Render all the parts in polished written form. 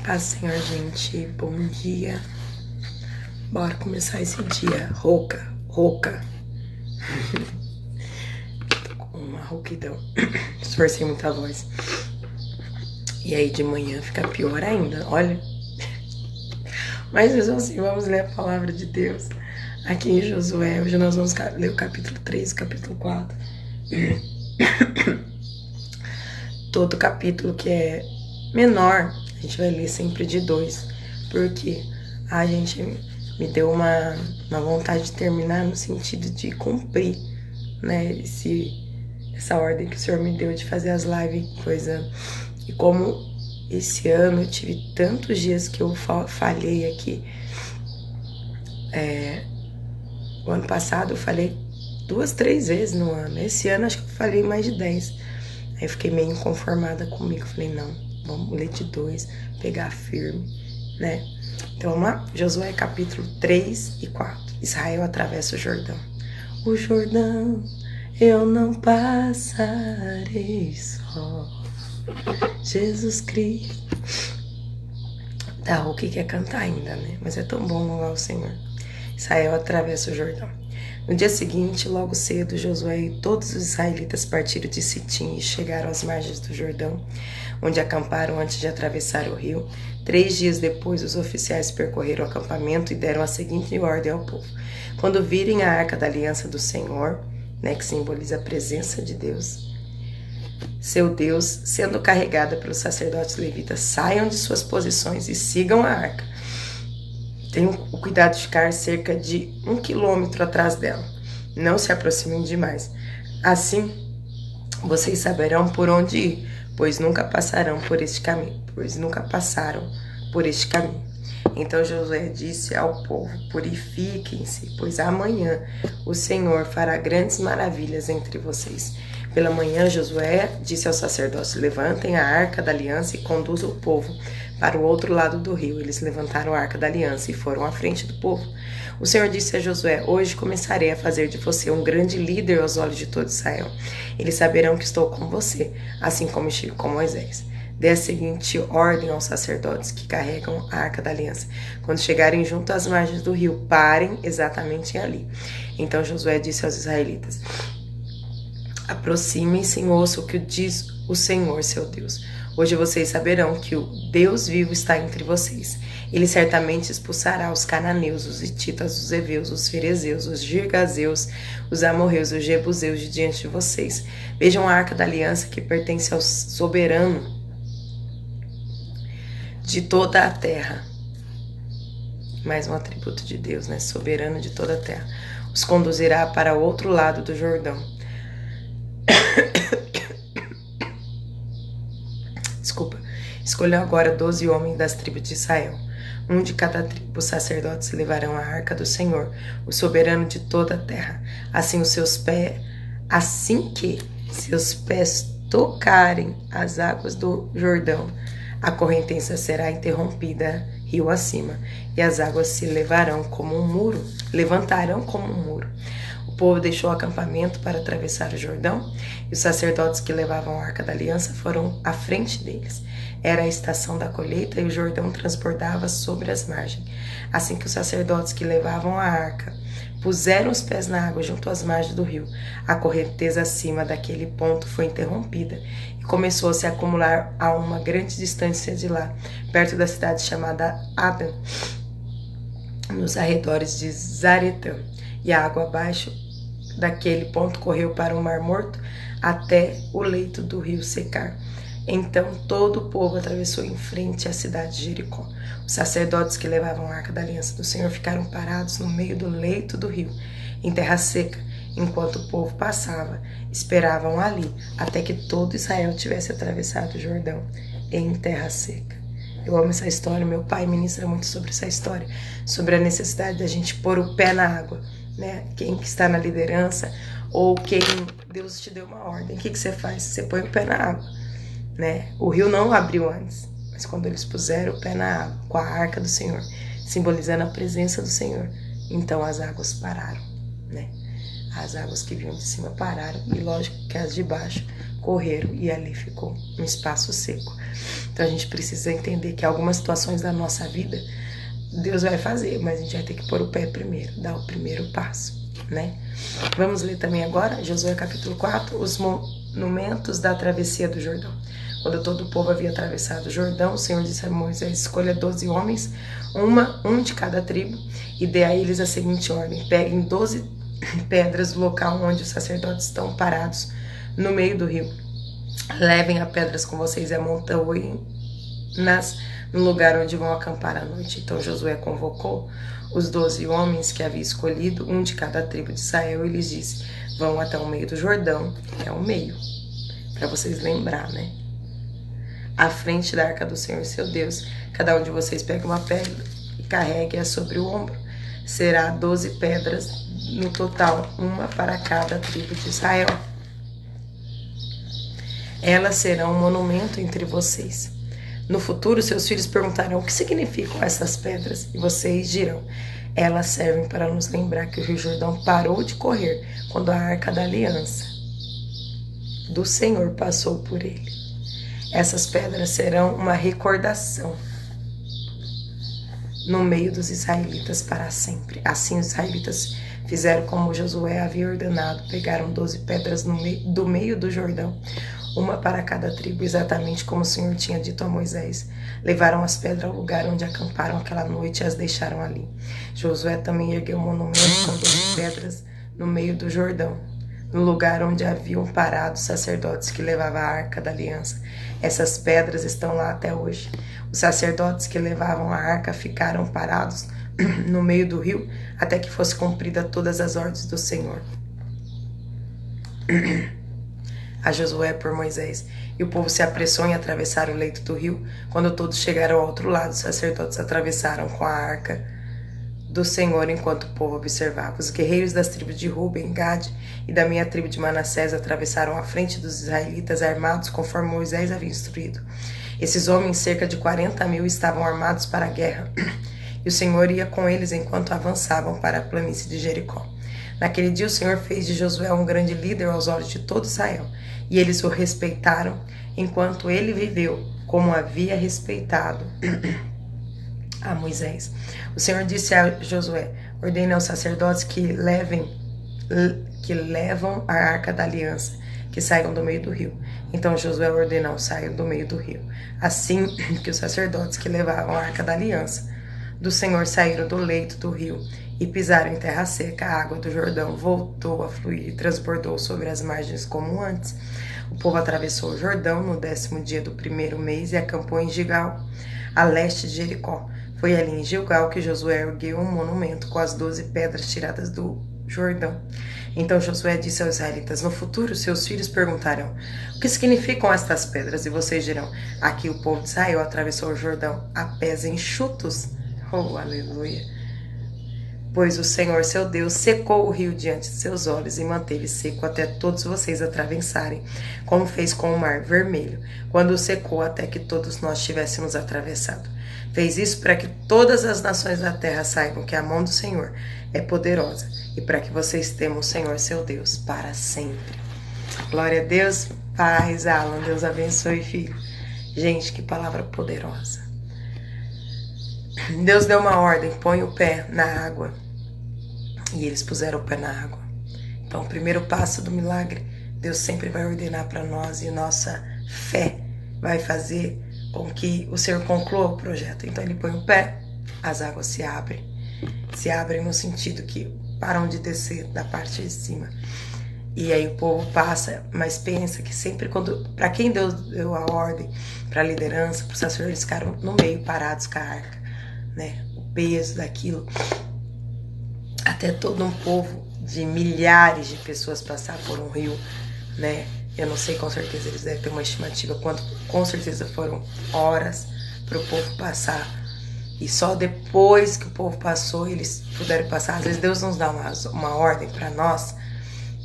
Paz, Senhor, gente. Bom dia. Bora começar esse dia. Rouca. Tô com uma rouquidão. Esforcei muita voz. E aí de manhã fica pior ainda, olha. Mas mesmo assim, vamos ler a palavra de Deus. Aqui em Josué, hoje nós vamos ler o capítulo 3 e o capítulo 4. Todo capítulo que é menor, a gente vai ler sempre de 2. Porque a gente me deu uma vontade de terminar no sentido de cumprir, né, essa ordem que o Senhor me deu de fazer as lives, coisa. E como esse ano eu tive tantos dias que eu falhei aqui. O ano passado eu falei 2, 3 vezes no ano. Esse ano acho que eu falei mais de 10. Aí eu fiquei meio inconformada comigo. Falei, não, vamos ler de 2, pegar firme, né? Então vamos lá? Josué capítulo 3 e 4. Israel atravessa o Jordão. O Jordão eu não passarei só. Jesus Cristo. Tá, o que quer cantar ainda, né? Mas é tão bom louvar o Senhor. Israel atravessa o Jordão. No dia seguinte, logo cedo, Josué e todos os israelitas partiram de Sitim e chegaram às margens do Jordão, onde acamparam antes de atravessar o rio. 3 dias depois, os oficiais percorreram o acampamento e deram a seguinte ordem ao povo. Quando virem a arca da aliança do Senhor, né, que simboliza a presença de Deus, seu Deus, sendo carregada pelos sacerdotes levitas, saiam de suas posições e sigam a arca. Tenham o cuidado de ficar cerca de 1 quilômetro atrás dela. Não se aproximem demais. Assim, vocês saberão por onde ir, pois nunca passaram por este caminho. Então Josué disse ao povo: purifiquem-se, pois amanhã o Senhor fará grandes maravilhas entre vocês. Pela manhã, Josué disse aos sacerdotes: levantem a arca da aliança e conduzam o povo para o outro lado do rio. Eles levantaram a arca da aliança e foram à frente do povo. O Senhor disse a Josué: hoje começarei a fazer de você um grande líder aos olhos de todo Israel. Eles saberão que estou com você, assim como estive com Moisés. Dê a seguinte ordem aos sacerdotes que carregam a arca da aliança: quando chegarem junto às margens do rio, parem exatamente ali. Então Josué disse aos israelitas: aproximem-se e ouçam o que diz o Senhor, seu Deus. Hoje vocês saberão que o Deus vivo está entre vocês. Ele certamente expulsará os cananeus, os hititas, os heveus, os ferezeus, os girgazeus, os amorreus, os jebuseus de diante de vocês. Vejam a arca da aliança que pertence ao soberano de toda a terra. Mais um atributo de Deus, né? Soberano de toda a terra. Os conduzirá para o outro lado do Jordão. Desculpa. Escolheu agora 12 homens das tribos de Israel. Um de cada tribo. Os sacerdotes levarão a arca do Senhor, o soberano de toda a terra. Assim que seus pés tocarem as águas do Jordão, a correnteza será interrompida rio acima, e as águas se levantarão como um muro. O povo deixou o acampamento para atravessar o Jordão, e os sacerdotes que levavam a arca da aliança foram à frente deles. Era a estação da colheita e o Jordão transbordava sobre as margens. Assim que os sacerdotes que levavam a arca puseram os pés na água junto às margens do rio, a correnteza acima daquele ponto foi interrompida e começou a se acumular a uma grande distância de lá, perto da cidade chamada Adam, nos arredores de Zaretã. E a água abaixo daquele ponto correu para o Mar Morto até o leito do rio secar. Então todo o povo atravessou em frente à cidade de Jericó. Os sacerdotes que levavam a arca da aliança do Senhor ficaram parados no meio do leito do rio, em terra seca, enquanto o povo passava. Esperavam ali até que todo Israel tivesse atravessado o Jordão em terra seca. Eu amo essa história, meu pai ministra muito sobre essa história, sobre a necessidade da gente pôr o pé na água, né? Quem que está na liderança ou quem Deus te deu uma ordem, o que você faz? Você põe o pé na água, né? O rio não abriu antes, mas quando eles puseram o pé na água, com a arca do Senhor, simbolizando a presença do Senhor, então as águas pararam, né? As águas que vinham de cima pararam, e lógico que as de baixo correram e ali ficou um espaço seco. Então a gente precisa entender que algumas situações da nossa vida Deus vai fazer, mas a gente vai ter que pôr o pé primeiro, dar o primeiro passo, né? Vamos ler também agora Josué capítulo 4, os monumentos da travessia do Jordão. Quando todo o povo havia atravessado o Jordão, o Senhor disse a Moisés: escolha 12 homens, um de cada tribo, e dê a eles a seguinte ordem: peguem 12 pedras do local onde os sacerdotes estão parados no meio do rio. Levem as pedras com vocês e amontoem-nas no lugar onde vão acampar à noite. Então Josué convocou os 12 homens que havia escolhido, um de cada tribo de Israel, e lhes disse: vão até o meio do Jordão, é o meio, para vocês lembrar, né? À frente da arca do Senhor seu Deus, cada um de vocês pega uma pedra e carregue-a sobre o ombro. Será 12 pedras no total, uma para cada tribo de Israel. Elas serão um monumento entre vocês. No futuro, seus filhos perguntarão: o que significam essas pedras? E vocês dirão: elas servem para nos lembrar que o Rio Jordão parou de correr quando a arca da aliança do Senhor passou por ele. Essas pedras serão uma recordação no meio dos israelitas para sempre. Assim os israelitas fizeram como Josué havia ordenado. Pegaram 12 pedras do meio do Jordão, uma para cada tribo, exatamente como o Senhor tinha dito a Moisés. Levaram as pedras ao lugar onde acamparam aquela noite e as deixaram ali. Josué também ergueu um monumento com 12 pedras no meio do Jordão, no lugar onde haviam parado os sacerdotes que levavam a arca da aliança. Essas pedras estão lá até hoje. Os sacerdotes que levavam a arca ficaram parados no meio do rio até que fosse cumprida todas as ordens do Senhor a Josué por Moisés. E o povo se apressou em atravessar o leito do rio. Quando todos chegaram ao outro lado, os sacerdotes atravessaram com a arca do Senhor enquanto o povo observava. Os guerreiros das tribos de Ruben, Gade e da minha tribo de Manassés atravessaram a frente dos israelitas armados conforme Moisés havia instruído. Esses homens, cerca de 40.000, estavam armados para a guerra, e o Senhor ia com eles enquanto avançavam para a planície de Jericó. Naquele dia o Senhor fez de Josué um grande líder aos olhos de todo Israel, e eles o respeitaram enquanto ele viveu, como havia respeitado a Moisés. O Senhor disse a Josué: ordene aos sacerdotes que levam a arca da aliança, que saiam do meio do rio. Então Josué ordenou: saiam do meio do rio. Assim que os sacerdotes que levavam a arca da aliança do Senhor saíram do leito do rio e pisaram em terra seca, a água do Jordão voltou a fluir e transbordou sobre as margens como antes. O povo atravessou o Jordão no 10º dia do primeiro mês e acampou em Gilgal, a leste de Jericó. Foi ali em Gilgal que Josué ergueu um monumento com as 12 pedras tiradas do Jordão. Então Josué disse aos israelitas: no futuro seus filhos perguntarão: o que significam estas pedras? E vocês dirão: aqui o povo de Israel atravessou o Jordão a pés enxutos. Oh, aleluia! Pois o Senhor seu Deus secou o rio diante de seus olhos e manteve seco até todos vocês atravessarem, como fez com o mar vermelho, quando o secou até que todos nós tivéssemos atravessado. Fez isso para que todas as nações da terra saibam que a mão do Senhor é poderosa e para que vocês temam o Senhor seu Deus para sempre. Glória a Deus. Paz, Alan. Deus abençoe, filho. Gente, que palavra poderosa. Deus deu uma ordem: põe o pé na água. E eles puseram o pé na água. Então, o primeiro passo do milagre, Deus sempre vai ordenar para nós, e nossa fé vai fazer com que o Senhor conclua o projeto. Então ele põe o pé, as águas se abrem no sentido que param de descer da parte de cima. E aí o povo passa, mas pensa que sempre para quem Deus deu a ordem, para a liderança, para os sacerdotes, eles ficaram no meio parados com a arca, né? O peso daquilo, até todo um povo de milhares de pessoas passar por um rio, né? Eu não sei, com certeza eles devem ter uma estimativa quanto, com certeza foram horas para o povo passar. E só depois que o povo passou, eles puderam passar. Às vezes Deus nos dá uma ordem para nós,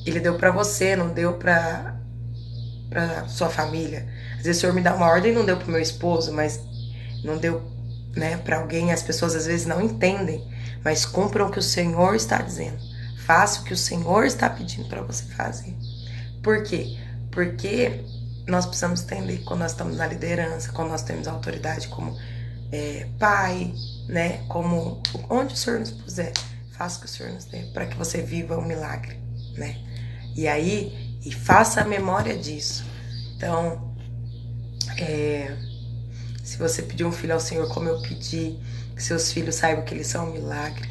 Ele deu para você, não deu para sua família. Às vezes o Senhor me dá uma ordem e não deu para o meu esposo, mas não deu, né, para alguém. As pessoas às vezes não entendem, mas cumpram o que o Senhor está dizendo. Faça o que o Senhor está pedindo para você fazer. Por quê? Porque nós precisamos entender quando nós estamos na liderança, quando nós temos autoridade como pai, né? Como onde o Senhor nos puser, faça o que o Senhor nos dê, para que você viva um milagre, né? E aí, faça a memória disso. Então, se você pedir um filho ao Senhor como eu pedi, que seus filhos saibam que eles são um milagre,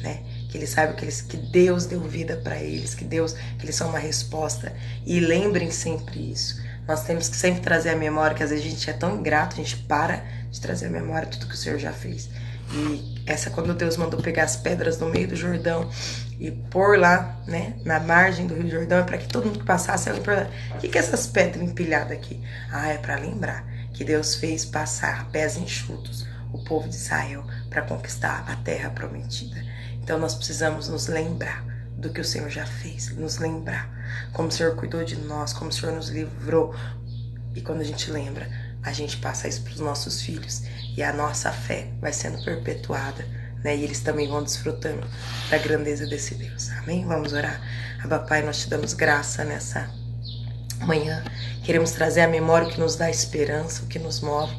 né? Que eles saibam que Deus deu vida para eles, que eles são uma resposta. E lembrem sempre isso. Nós temos que sempre trazer a memória, que às vezes a gente é tão ingrato, a gente para de trazer a memória de tudo que o Senhor já fez. E essa quando Deus mandou pegar as pedras no meio do Jordão e pôr lá, né, na margem do Rio Jordão, é para que todo mundo que passasse, alguém perguntasse, o que é essas pedras empilhadas aqui? Ah, é para lembrar que Deus fez passar pés enxutos o povo de Israel para conquistar a terra prometida. Então nós precisamos nos lembrar do que o Senhor já fez, nos lembrar como o Senhor cuidou de nós, como o Senhor nos livrou. E quando a gente lembra, a gente passa isso para os nossos filhos e a nossa fé vai sendo perpetuada, né? E eles também vão desfrutando da grandeza desse Deus. Amém? Vamos orar. Abba, Pai, nós te damos graça nessa manhã. Queremos trazer à memória o que nos dá esperança, o que nos move.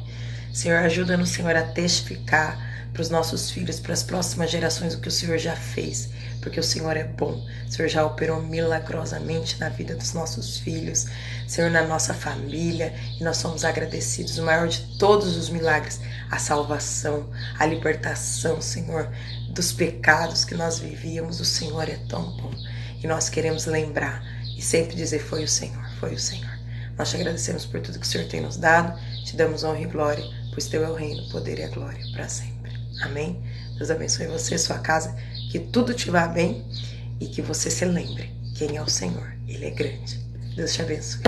Senhor, ajuda-nos, Senhor, a testificar para os nossos filhos, para as próximas gerações, o que o Senhor já fez, porque o Senhor é bom. O Senhor já operou milagrosamente na vida dos nossos filhos, Senhor, na nossa família, e nós somos agradecidos. O maior de todos os milagres, a salvação, a libertação, Senhor, dos pecados que nós vivíamos. O Senhor é tão bom, e nós queremos lembrar e sempre dizer, foi o Senhor, foi o Senhor. Nós te agradecemos por tudo que o Senhor tem nos dado, te damos honra e glória, pois teu é o reino, o poder e a glória para sempre. Amém? Deus abençoe você, sua casa, que tudo te vá bem e que você se lembre quem é o Senhor. Ele é grande. Deus te abençoe.